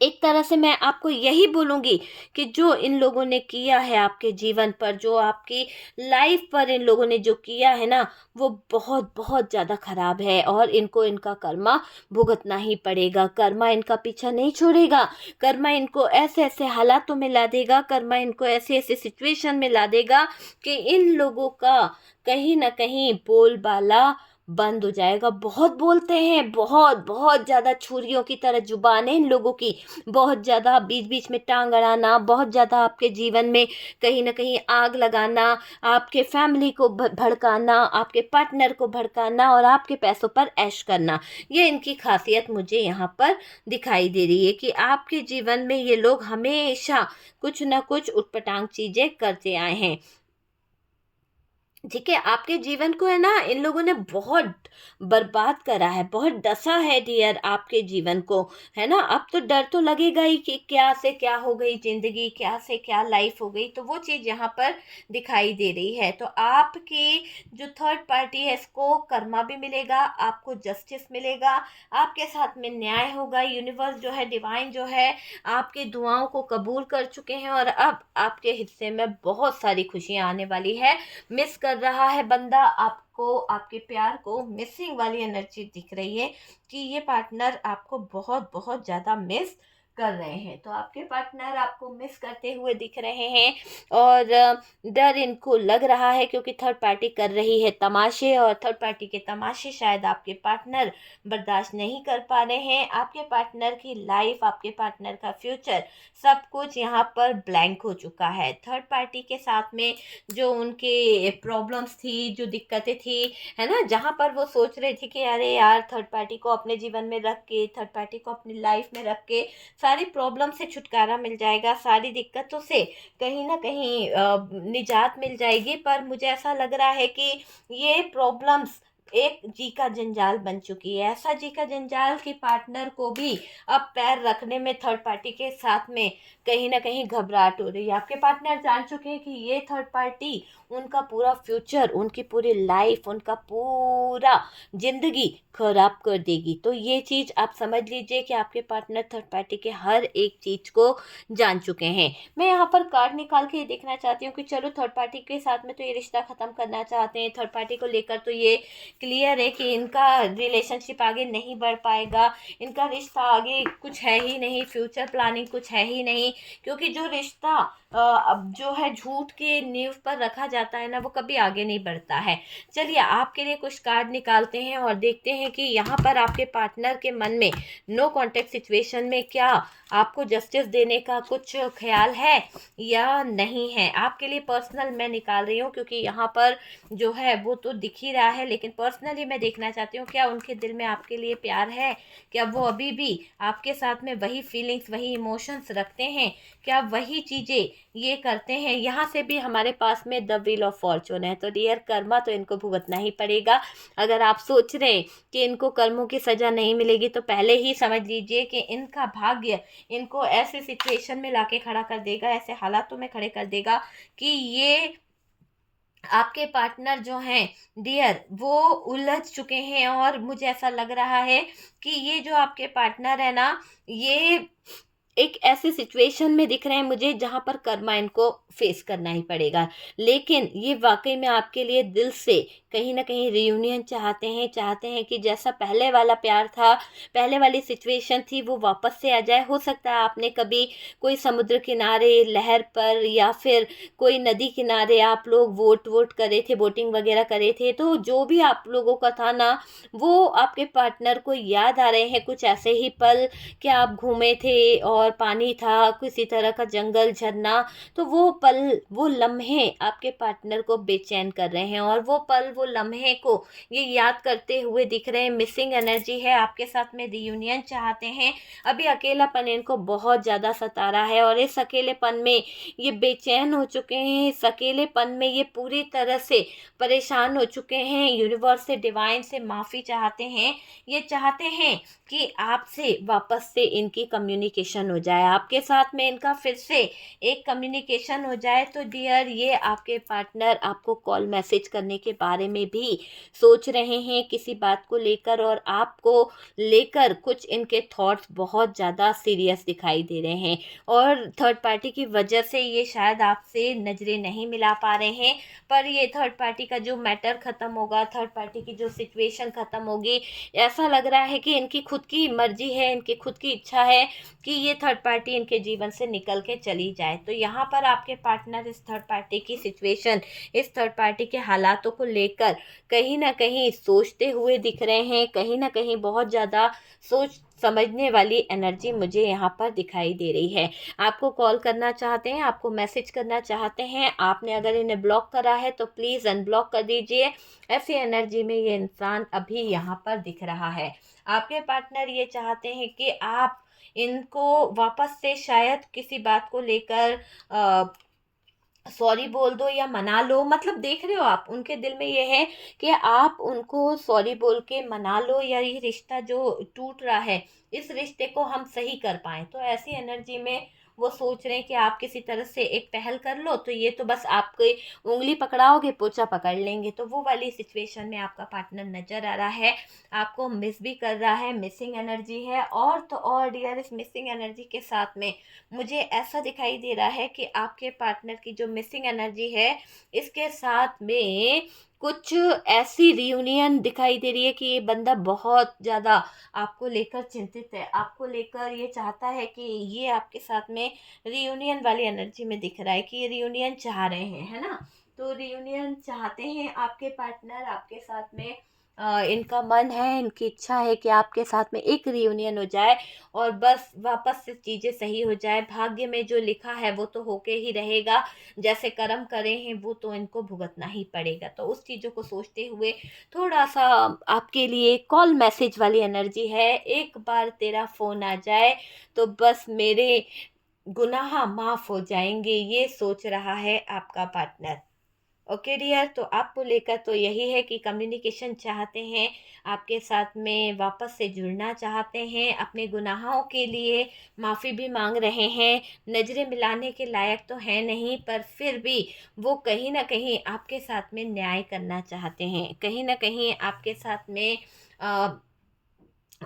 एक तरह से मैं आपको यही बोलूँगी कि जो इन लोगों ने किया है आपके जीवन पर, जो आपकी लाइफ पर इन लोगों ने जो किया है ना, वो बहुत बहुत ज़्यादा ख़राब है और इनको इनका कर्मा भुगतना ही पड़ेगा। कर्मा इनका पीछा नहीं छोड़ेगा। कर्मा इनको ऐसे ऐसे हालातों में ला देगा, कर्मा इनको ऐसे ऐसे सिचुएशन में ला देगा कि इन लोगों का कहीं ना कहीं बोलबाला बंद हो जाएगा। बहुत बोलते हैं, बहुत बहुत ज़्यादा छुरियों की तरह जुबान है इन लोगों की। बहुत ज़्यादा बीच बीच में टांग अड़ाना, बहुत ज़्यादा आपके जीवन में कहीं ना कहीं आग लगाना, आपके फैमिली को भड़काना, आपके पार्टनर को भड़काना और आपके पैसों पर ऐश करना, ये इनकी खासियत मुझे यहाँ पर दिखाई दे रही है कि आपके जीवन में ये लोग हमेशा कुछ ना कुछ उटपटांग चीज़ें करते आए हैं। ठीक है, आपके जीवन को है ना इन लोगों ने बहुत बर्बाद करा है, बहुत डसा है डियर आपके जीवन को, है ना। अब तो डर तो लगेगा ही कि क्या से क्या हो गई जिंदगी, क्या से क्या लाइफ हो गई, तो वो चीज़ यहाँ पर दिखाई दे रही है। तो आपकी जो थर्ड पार्टी है इसको कर्मा भी मिलेगा, आपको जस्टिस मिलेगा, आपके साथ में न्याय होगा। यूनिवर्स जो है, डिवाइन जो है, आपकी दुआओं को कबूल कर चुके हैं और अब आपके हिस्से में बहुत सारी खुशियाँ आने वाली है। मिस कर रहा है बंदा आपको, आपके प्यार को, मिसिंग वाली एनर्जी दिख रही है कि ये पार्टनर आपको बहुत बहुत ज़्यादा मिस कर रहे हैं। तो आपके पार्टनर आपको मिस करते हुए दिख रहे हैं और डर इनको लग रहा है क्योंकि थर्ड पार्टी कर रही है तमाशे, और थर्ड पार्टी के तमाशे शायद आपके पार्टनर बर्दाश्त नहीं कर पा रहे हैं। आपके पार्टनर की लाइफ, आपके पार्टनर का फ्यूचर, सब कुछ यहाँ पर ब्लैंक हो चुका है। थर्ड पार्टी के साथ में जो उनके प्रॉब्लम्स थी, जो दिक्कतें थी, है ना, जहाँ पर वो सोच रहे थे कि अरे यार थर्ड पार्टी को अपने जीवन में रख के, थर्ड पार्टी को अपनी लाइफ में रख के सारी प्रॉब्लम से छुटकारा मिल जाएगा, सारी दिक्कतों से कहीं ना कहीं निजात मिल जाएगी। पर मुझे ऐसा लग रहा है कि ये प्रॉब्लम्स एक जी का जंजाल बन चुकी है। ऐसा जी का जंजाल कि पार्टनर को भी अब पैर रखने में थर्ड पार्टी के साथ में कहीं ना कहीं घबराहट हो रही है। आपके पार्टनर जान चुके हैं कि ये थर्ड पार्टी उनका पूरा फ्यूचर, उनकी पूरी लाइफ, उनका पूरा जिंदगी खराब कर देगी। तो ये चीज़ आप समझ लीजिए कि आपके पार्टनर थर्ड पार्टी के हर एक चीज़ को जान चुके हैं। मैं यहाँ पर कार्ड निकाल के ये देखना चाहती हूँ कि चलो थर्ड पार्टी के साथ में तो ये रिश्ता ख़त्म करना चाहते हैं, थर्ड पार्टी को लेकर तो ये क्लियर है कि इनका रिलेशनशिप आगे नहीं बढ़ पाएगा, इनका रिश्ता आगे कुछ है ही नहीं, फ्यूचर प्लानिंग कुछ है ही नहीं, क्योंकि जो रिश्ता अब जो है झूठ के नींव पर रखा जाता है ना, वो कभी आगे नहीं बढ़ता है। चलिए आपके लिए कुछ कार्ड निकालते हैं और देखते हैं कि यहाँ पर आपके पार्टनर के मन में नो कॉन्टेक्ट सिचुएशन में क्या आपको जस्टिस देने का कुछ ख्याल है या नहीं है। आपके लिए पर्सनल मैं निकाल रही हूँ क्योंकि यहाँ पर जो है वो तो दिख ही रहा है, लेकिन पर्सनली मैं देखना चाहती हूँ क्या उनके दिल में आपके लिए प्यार है, क्या वो अभी भी आपके साथ में वही फीलिंग्स, वही इमोशंस रखते हैं, क्या वही चीज़ें ये करते हैं। यहाँ से भी हमारे पास में द व्हील ऑफ फॉर्चून है, तो डियर कर्मा तो इनको भुगतना ही पड़ेगा। अगर आप सोच रहे हैं कि इनको कर्मों की सज़ा नहीं मिलेगी तो पहले ही समझ लीजिए कि इनका भाग्य इनको ऐसे सिचुएशन में लाके खड़ा कर देगा, ऐसे हालातों में खड़े कर देगा कि ये आपके पार्टनर जो हैं डियर वो उलझ चुके हैं। और मुझे ऐसा लग रहा है कि ये जो आपके पार्टनर है ना, ये एक ऐसे सिचुएशन में दिख रहे हैं मुझे जहाँ पर कर्मा इनको फेस करना ही पड़ेगा। लेकिन ये वाकई में आपके लिए दिल से कहीं ना कहीं रियूनियन चाहते हैं कि जैसा पहले वाला प्यार था, पहले वाली सिचुएशन थी, वो वापस से आ जाए। हो सकता है आपने कभी कोई समुद्र किनारे लहर पर या फिर कोई नदी किनारे आप लोग वोट करे थे, वोटिंग वगैरह करे थे, तो जो भी आप लोगों का था ना वो आपके पार्टनर को याद आ रहे हैं कुछ ऐसे ही पल कि आप घूमे थे और और पानी था, किसी तरह का जंगल, झरना, तो वो पल, वो लम्हे आपके पार्टनर को बेचैन कर रहे हैं और वो पल, वो लम्हे को ये याद करते हुए दिख रहे हैं। मिसिंग एनर्जी है, आपके साथ में रियूनियन चाहते हैं। अभी अकेलापन इनको बहुत ज़्यादा सता रहा है और इस अकेलेपन में ये बेचैन हो चुके हैं। इस अकेलेपन में ये पूरी तरह से परेशान हो चुके हैं। यूनिवर्स से, डिवाइन से माफ़ी चाहते हैं। ये चाहते हैं कि आपसे वापस से इनकी कम्युनिकेशन हो जाए, आपके साथ में इनका फिर से एक कम्युनिकेशन हो जाए। तो डियर, ये आपके पार्टनर आपको कॉल मैसेज करने के बारे में भी सोच रहे हैं किसी बात को लेकर, और आपको लेकर कुछ इनके थॉट्स बहुत ज़्यादा सीरियस दिखाई दे रहे हैं। और थर्ड पार्टी की वजह से ये शायद आपसे नज़रें नहीं मिला पा रहे हैं, पर ये थर्ड पार्टी का जो मैटर ख़त्म होगा, थर्ड पार्टी की जो सिचुएशन ख़त्म होगी, ऐसा लग रहा है कि इनकी खुद की मर्जी है, इनकी खुद की इच्छा है कि ये थर्ड पार्टी इनके जीवन से निकल के चली जाए। तो यहाँ पर आपके पार्टनर इस थर्ड पार्टी की सिचुएशन, इस थर्ड पार्टी के हालातों को लेकर कहीं ना कहीं सोचते हुए दिख रहे हैं। कहीं ना कहीं बहुत ज़्यादा सोच समझने वाली एनर्जी मुझे यहाँ पर दिखाई दे रही है। आपको कॉल करना चाहते हैं, आपको मैसेज करना चाहते हैं। आपने अगर इन्हें ब्लॉक करा है तो प्लीज़ अनब्लॉक कर दीजिए। ऐसी एनर्जी में ये इंसान अभी यहाँ पर दिख रहा है। आपके पार्टनर ये चाहते हैं कि आप इनको वापस से शायद किसी बात को लेकर सॉरी बोल दो या मना लो। मतलब देख रहे हो आप, उनके दिल में ये है कि आप उनको सॉरी बोल के मना लो, या ये रिश्ता जो टूट रहा है, इस रिश्ते को हम सही कर पाएँ। तो ऐसी एनर्जी में वो सोच रहे हैं कि आप किसी तरह से एक पहल कर लो, तो ये तो बस आपके उंगली पकड़ाओगे, पोछा पकड़ लेंगे। तो वो वाली सिचुएशन में आपका पार्टनर नज़र आ रहा है। आपको मिस भी कर रहा है, मिसिंग एनर्जी है। और तो और डियर, इस मिसिंग एनर्जी के साथ में मुझे ऐसा दिखाई दे रहा है कि आपके पार्टनर की जो मिसिंग एनर्जी है, इसके साथ में कुछ ऐसी रियूनियन दिखाई दे रही है कि ये बंदा बहुत ज़्यादा आपको लेकर चिंतित है, आपको लेकर ये चाहता है कि ये आपके साथ में रियूनियन वाली एनर्जी में दिख रहा है कि ये रियूनियन चाह रहे हैं, है ना। तो रियूनियन चाहते हैं आपके पार्टनर आपके साथ में। इनका मन है, इनकी इच्छा है कि आपके साथ में एक रियूनियन हो जाए और बस वापस से चीज़ें सही हो जाए। भाग्य में जो लिखा है वो तो होके ही रहेगा, जैसे कर्म करे हैं वो तो इनको भुगतना ही पड़ेगा। तो उस चीज़ों को सोचते हुए थोड़ा सा आपके लिए कॉल मैसेज वाली एनर्जी है। एक बार तेरा फ़ोन आ जाए तो बस मेरे गुनाह माफ़ हो जाएंगे, ये सोच रहा है आपका पार्टनर। ओके डियर, तो आपको लेकर तो यही है कि कम्युनिकेशन चाहते हैं, आपके साथ में वापस से जुड़ना चाहते हैं, अपने गुनाहों के लिए माफ़ी भी मांग रहे हैं। नज़रें मिलाने के लायक तो है नहीं, पर फिर भी वो कहीं ना कहीं आपके साथ में न्याय करना चाहते हैं, कहीं ना कहीं आपके साथ में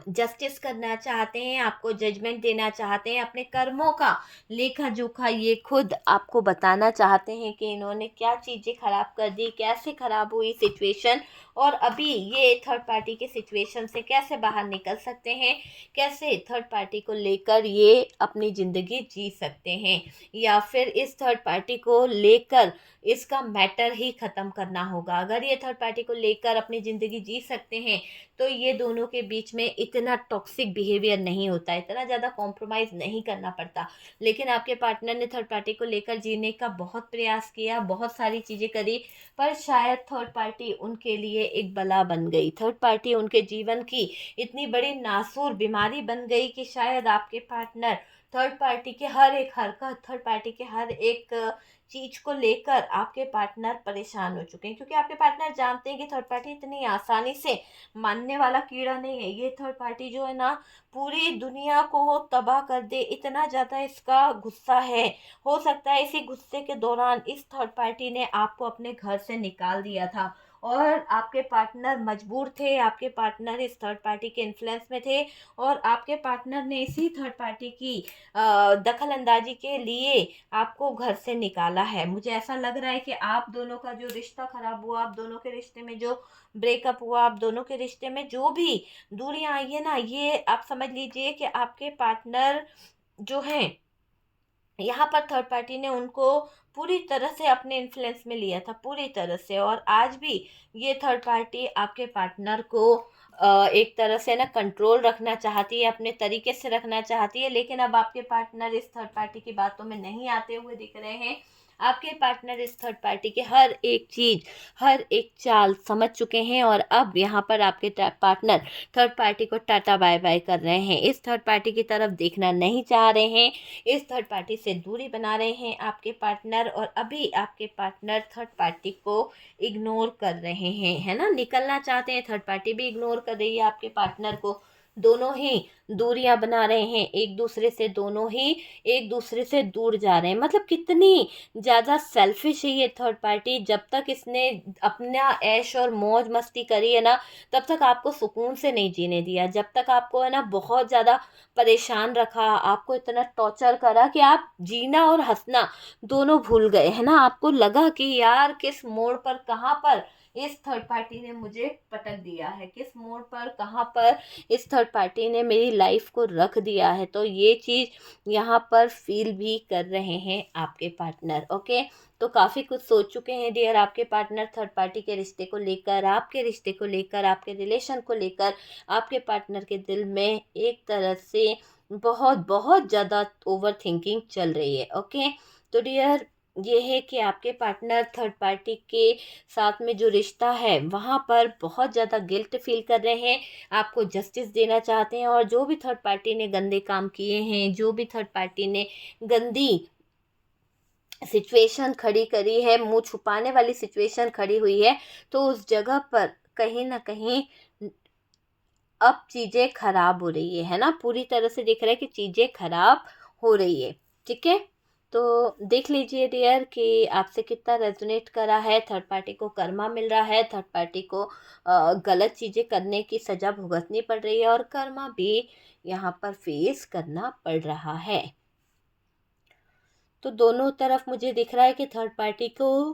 जस्टिस करना चाहते हैं, आपको जजमेंट देना चाहते हैं, अपने कर्मों का लेखा जोखा ये खुद आपको बताना चाहते हैं कि इन्होंने क्या चीज़ें खराब कर दी, कैसे खराब हुई सिचुएशन, और अभी ये थर्ड पार्टी के सिचुएशन से कैसे बाहर निकल सकते हैं, कैसे थर्ड पार्टी को लेकर ये अपनी ज़िंदगी जी सकते हैं, या फिर इस थर्ड पार्टी को लेकर इसका मैटर ही ख़त्म करना होगा। अगर ये थर्ड पार्टी को लेकर अपनी ज़िंदगी जी सकते हैं तो ये दोनों के बीच में इतना टॉक्सिक बिहेवियर नहीं होता, इतना ज़्यादा कॉम्प्रोमाइज़ नहीं करना पड़ता। लेकिन आपके पार्टनर ने थर्ड पार्टी को लेकर जीने का बहुत प्रयास किया, बहुत सारी चीज़ें करी, पर शायद थर्ड पार्टी उनके लिए एक बला बन गई। थर्ड पार्टी उनके जीवन की इतनी बड़ी नासूर बीमारी बन गई कि शायद आपके पार्टनर थर्ड पार्टी के हर एक हरकत, थर्ड पार्टी के हर एक चीज को लेकर आपके पार्टनर परेशान हो चुके हैं, क्योंकि आपके पार्टनर जानते हैं कि थर्ड पार्टी इतनी आसानी से मानने वाला कीड़ा नहीं है। ये थर्ड पार्टी जो है ना, पूरी दुनिया को तबाह कर दे, इतना ज़्यादा इसका गुस्सा है। हो सकता है इसी गुस्से के दौरान इस थर्ड पार्टी ने आपको अपने घर से निकाल दिया था और आपके पार्टनर मजबूर थे, आपके पार्टनर इस थर्ड पार्टी के इन्फ्लुएंस में थे, और आपके पार्टनर ने इसी थर्ड पार्टी की दखल अंदाजी के लिए आपको घर से निकाला है। मुझे ऐसा लग रहा है कि आप दोनों का जो रिश्ता खराब हुआ, आप दोनों के रिश्ते में जो ब्रेकअप हुआ, आप दोनों के रिश्ते में जो भी दूरियां आई है ना, ये आप समझ लीजिए कि आपके पार्टनर जो हैं, यहाँ पर थर्ड पार्टी ने उनको पूरी तरह से अपने इन्फ्लुएंस में लिया था, पूरी तरह से। और आज भी ये थर्ड पार्टी आपके पार्टनर को एक तरह से ना कंट्रोल रखना चाहती है, अपने तरीके से रखना चाहती है, लेकिन अब आपके पार्टनर इस थर्ड पार्टी की बातों में नहीं आते हुए दिख रहे हैं। आपके पार्टनर इस थर्ड पार्टी के हर एक चीज़, हर एक चाल समझ चुके हैं, और अब यहाँ पर आपके पार्टनर थर्ड पार्टी को टाटा बाय बाय कर रहे हैं। इस थर्ड पार्टी की तरफ देखना नहीं चाह रहे हैं, इस थर्ड पार्टी से दूरी बना रहे हैं आपके पार्टनर, और अभी आपके पार्टनर थर्ड पार्टी को इग्नोर कर रहे हैं, है ना, निकलना चाहते हैं, थर्ड पार्टी भी इग्नोर कर रही है आपके पार्टनर को। दोनों ही दूरियां बना रहे हैं एक दूसरे से, दोनों ही एक दूसरे से दूर जा रहे हैं। मतलब कितनी ज़्यादा सेल्फिश है ये थर्ड पार्टी। जब तक इसने अपना ऐश और मौज मस्ती करी है ना, तब तक आपको सुकून से नहीं जीने दिया। जब तक आपको है ना बहुत ज़्यादा परेशान रखा, आपको इतना टॉर्चर करा कि आप जीना और हंसना दोनों भूल गए, है ना। आपको लगा कि यार किस मोड़ पर, कहाँ पर इस थर्ड पार्टी ने मुझे पटक दिया है, किस मोड़ पर, कहाँ पर इस थर्ड पार्टी ने मेरी लाइफ को रख दिया है। तो ये चीज़ यहाँ पर फील भी कर रहे हैं आपके पार्टनर। ओके, तो काफ़ी कुछ सोच चुके हैं डियर आपके पार्टनर थर्ड पार्टी के रिश्ते को लेकर, आपके रिश्ते को लेकर, आपके रिलेशन को लेकर। आपके पार्टनर के दिल में एक तरह से बहुत बहुत ज़्यादा ओवर थिंकिंग चल रही है। ओके, तो डियर ये है कि आपके पार्टनर थर्ड पार्टी के साथ में जो रिश्ता है वहाँ पर बहुत ज़्यादा गिल्ट फील कर रहे हैं, आपको जस्टिस देना चाहते हैं, और जो भी थर्ड पार्टी ने गंदे काम किए हैं, जो भी थर्ड पार्टी ने गंदी सिचुएशन खड़ी करी है, मुंह छुपाने वाली सिचुएशन खड़ी हुई है, तो उस जगह पर कहीं ना कहीं अब चीज़ें खराब हो रही है ना। पूरी तरह से दिख रहा है कि चीज़ें खराब हो रही है। ठीक है, तो देख लीजिए डियर कि आपसे कितना रेजोनेट करा है। थर्ड पार्टी को कर्मा मिल रहा है, थर्ड पार्टी को गलत चीज़ें करने की सज़ा भुगतनी पड़ रही है, और कर्मा भी यहाँ पर फेस करना पड़ रहा है। तो दोनों तरफ मुझे दिख रहा है कि थर्ड पार्टी को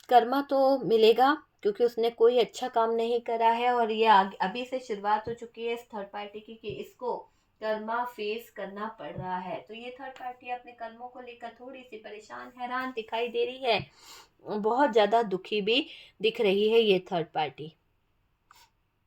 कर्मा तो मिलेगा, क्योंकि उसने कोई अच्छा काम नहीं करा है, और ये अभी से शुरुआत हो चुकी है इस थर्ड पार्टी की कि इसको कर्मा फेस करना पड़ रहा है। तो ये थर्ड पार्टी अपने कर्मों को लेकर थोड़ी सी परेशान, हैरान दिखाई दे रही है, बहुत ज़्यादा दुखी भी दिख रही है ये थर्ड पार्टी।